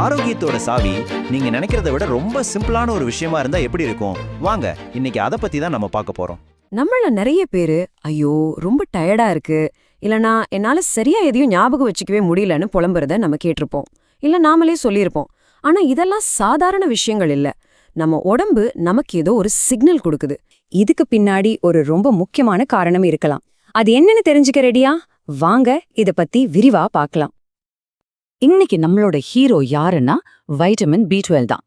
ஆரோக்கியத்தோட சாவி நீங்க நினைக்கிறத விட ரொம்ப சிம்பிளான ஒரு விஷயமா இருந்தா எப்படி இருக்கும்? வாங்க இன்னைக்கு அதை பத்தி தான் நம்ம பார்க்க போறோம். நம்மள நிறைய பேரு ஐயோ ரொம்ப டயர்டா இருக்கு, இல்லனா என்னால சரியா எதையும் ஞாபகம் வச்சுக்கவே முடியலன்னு புலம்புறத நம்ம கேட்டிருப்போம், இல்ல நாமளே சொல்லியிருப்போம். ஆனா இதெல்லாம் சாதாரண விஷயங்கள் இல்ல. நம்ம உடம்பு நமக்கு ஏதோ ஒரு சிக்னல் கொடுக்குது. இதுக்கு பின்னாடி ஒரு ரொம்ப முக்கியமான காரணம் இருக்கலாம். அது என்னன்னு தெரிஞ்சுக்க ரெடியா? வாங்க இத பத்தி விரிவா பார்க்கலாம். இன்னைக்கு நம்மளோட ஹீரோ யாருன்னா வைட்டமின் B12 தான்.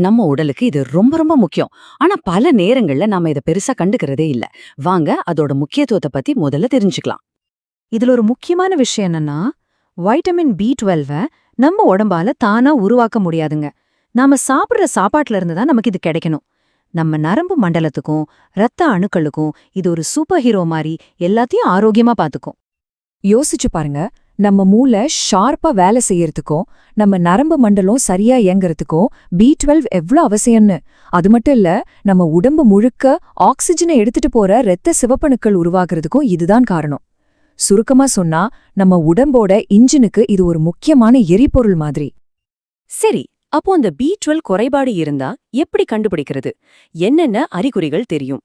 நம்ம உடலுக்கு இது ரொம்ப ரொம்ப முக்கியம். ஆனா பல நேரங்கள்ல நாம இத பெருசா கண்டுக்கிறதே இல்ல. வாங்க அதோட முக்கியத்துவத்தை பத்தி முதல்ல தெரிஞ்சுக்கலாம். இதுல ஒரு முக்கியமான விஷயம் என்னன்னா, வைட்டமின் B12 நம்ம உடம்பால தானா உருவாக்க முடியாதுங்க. நாம சாப்பிடுற சாப்பாட்டுல இருந்து தான் நமக்கு இது கிடைக்கணும். நம்ம நரம்பு மண்டலத்துக்கும் ரத்த அணுக்களுக்கும் இது ஒரு சூப்பர் ஹீரோ மாதிரி எல்லாத்தையும் ஆரோக்கியமா பாத்துக்கும். யோசிச்சு பாருங்க, நம்ம மூளை ஷார்ப்பா வேலை செய்யறதுக்கும் நம்ம நரம்பு மண்டலம் சரியா இயங்குறதுக்கும் B12 எவ்வளவு அவசியம்னு. அது மட்டும் இல்ல, நம்ம உடம்பு முழுக்க ஆக்சிஜனை எடுத்துட்டு போற இரத்த சிவப்பணுக்கள் உருவாகிறதுக்கும் இதுதான் காரணம். சுருக்கமா சொன்னா, நம்ம உடம்போட இன்ஜினுக்கு இது ஒரு முக்கியமான எரிபொருள் மாதிரி. சரி, அப்போ அந்த B12 குறைபாடு இருந்தா எப்படி கண்டுபிடிக்கிறது? என்னென்ன அறிகுறிகள் தெரியும்?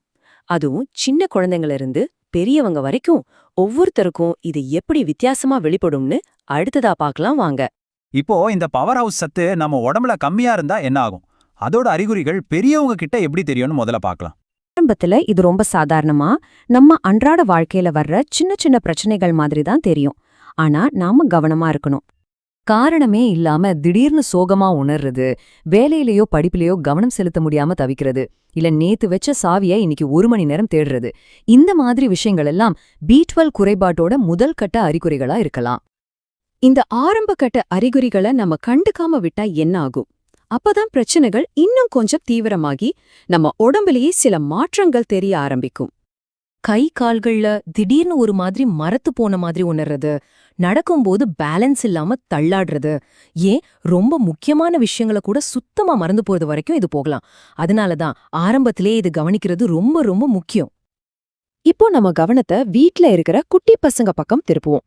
அதுவும் சின்ன குழந்தைங்கள இருந்து பெரியவங்க வரைக்கும் ஒவ்வொருத்தருக்கும் இது எப்படி வித்தியாசமா வெளிப்படும்னு அடுத்ததா பார்க்கலாம் வாங்க. இப்போ இந்த பவர் ஹவுஸ் சத்து நம்ம உடம்புல கம்மியா இருந்தா என்ன ஆகும்? அதோட அறிகுறிகள் பெரியவங்க கிட்ட எப்படி தெரியும்னு முதல்ல பார்க்கலாம். ஆரம்பத்துல இது ரொம்ப சாதாரணமா நம்ம அன்றாட வாழ்க்கையில வர்ற சின்ன சின்ன பிரச்சனைகள் மாதிரி தான் தெரியும். ஆனா நாம கவனமா இருக்கணும். காரணமே இல்லாம திடீர்னு சோகமா உணர்றது, வேலையிலயோ படிப்பிலையோ கவனம் செலுத்த முடியாம தவிக்கிறது, இல்ல நேத்து வச்ச சாவிய இன்னைக்கு 1 மணி நேரம் தேடுறது, இந்த மாதிரி விஷயங்கள் எல்லாம் B12 குறைபாட்டோட முதல் கட்ட அறிகுறிகளா இருக்கலாம். இந்த ஆரம்ப கட்ட அறிகுறிகளை நம்ம கண்டுக்காம விட்டா என்ன ஆகும்? அப்பதான் பிரச்சனைகள் இன்னும் கொஞ்சம் தீவிரமாகி நம்ம உடம்புலயே சில மாற்றங்கள் தெரிய ஆரம்பிக்கும். கை கால்கள்ல திடீர்னு ஒரு மாதிரி மரத்து போன மாதிரி உணர்றது, நடக்கும்போது பேலன்ஸ் இல்லாம தள்ளாடுறது, ஏன் ரொம்ப முக்கியமான விஷயங்களை கூட சுத்தமா மறந்து போறது வரைக்கும் இது போகலாம். அதனாலதான் ஆரம்பத்திலே இது கவனிக்கிறது ரொம்ப ரொம்ப முக்கியம். இப்போ நம்ம கவனத்தை வீட்ல இருக்கிற குட்டி பசங்க பக்கம் திருப்புவோம்.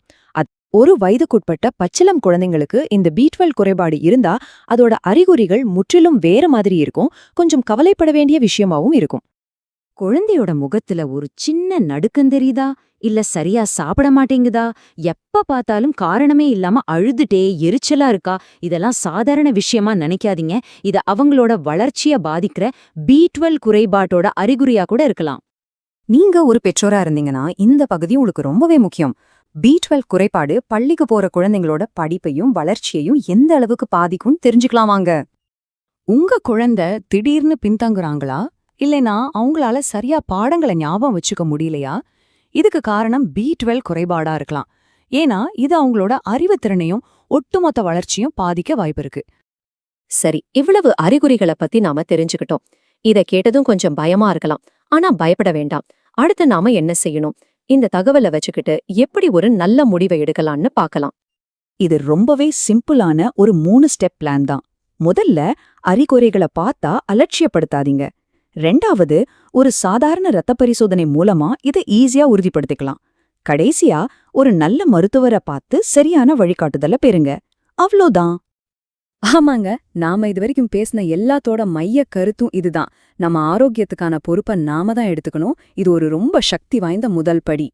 ஒரு வயதுக்குட்பட்ட பச்சிளம் குழந்தைங்களுக்கு இந்த B12 குறைபாடு இருந்தா அதோட அறிகுறிகள் முற்றிலும் வேற மாதிரி இருக்கும். கொஞ்சம் கவலைப்பட வேண்டிய விஷயமாவும் இருக்கும். குழந்தையோட முகத்துல ஒரு சின்ன நடுக்கம் தெரியுதா, இல்ல சரியா சாப்பிட மாட்டேங்குதா, எப்ப பார்த்தாலும் காரணமே இல்லாம அழுதுட்டே எரிச்சலா இருக்கா, இதெல்லாம் சாதாரண விஷயமா நினைக்காதீங்க. இது அவங்களோட வளர்ச்சிய பாதிக்கிற B12 குறைபாட்டோட அறிகுறியா கூட இருக்கலாம். நீங்க ஒரு பெற்றோரா இருந்தீங்கன்னா இந்த பகுதி உங்களுக்கு ரொம்பவே முக்கியம். B12 குறைபாடு பள்ளிக்கு போற குழந்தைங்களோட படிப்பையும் வளர்ச்சியையும் எந்த அளவுக்கு பாதிக்கும் தெரிஞ்சுக்கலாம் வாங்க. உங்க குழந்தை திடீர்னு பின்தங்குறாங்களா, இல்லைனா அவங்களால சரியா பாடங்களை ஞாபகம் வச்சுக்க முடியலையா? இதுக்கு காரணம் B12 குறைபாடா இருக்கலாம். ஏன்னா இது அவங்களோட அறிவுத்திறனையும் ஒட்டுமொத்த வளர்ச்சியும் பாதிக்க வாய்ப்பிருக்கு. சரி, இவ்வளவு அறிகுறிகளை பத்தி நாம தெரிஞ்சுக்கிட்டோம். இத கேட்டதும் கொஞ்சம் பயமா இருக்கலாம். ஆனா பயப்பட வேண்டாம். அடுத்து நாம என்ன செய்யணும்? இந்த தகவலை வச்சுக்கிட்டு எப்படி ஒரு நல்ல முடிவை எடுக்கலாம்னு பார்க்கலாம். இது ரொம்பவே சிம்பிளான ஒரு 3 ஸ்டெப் பிளான் தான். முதல்ல அறிகுறிகளை பார்த்தா அலட்சியப்படுத்தாதீங்க. 2வது, ஒரு சாதாரண இரத்த பரிசோதனை மூலமா இதை ஈஸியா உறுதிப்படுத்திக்கலாம். கடைசியா ஒரு நல்ல மருத்துவரை பார்த்து சரியான வழிகாட்டுதலை பெறுங்க. அவ்வளோதான். ஆமாங்க, நாம இதுவரைக்கும் பேசின எல்லாத்தோட மைய கருத்தும் இதுதான். நம்ம ஆரோக்கியத்துக்கான பொறுப்பை நாம தான் எடுத்துக்கணும். இது ஒரு ரொம்ப சக்தி வாய்ந்த முதல் படி.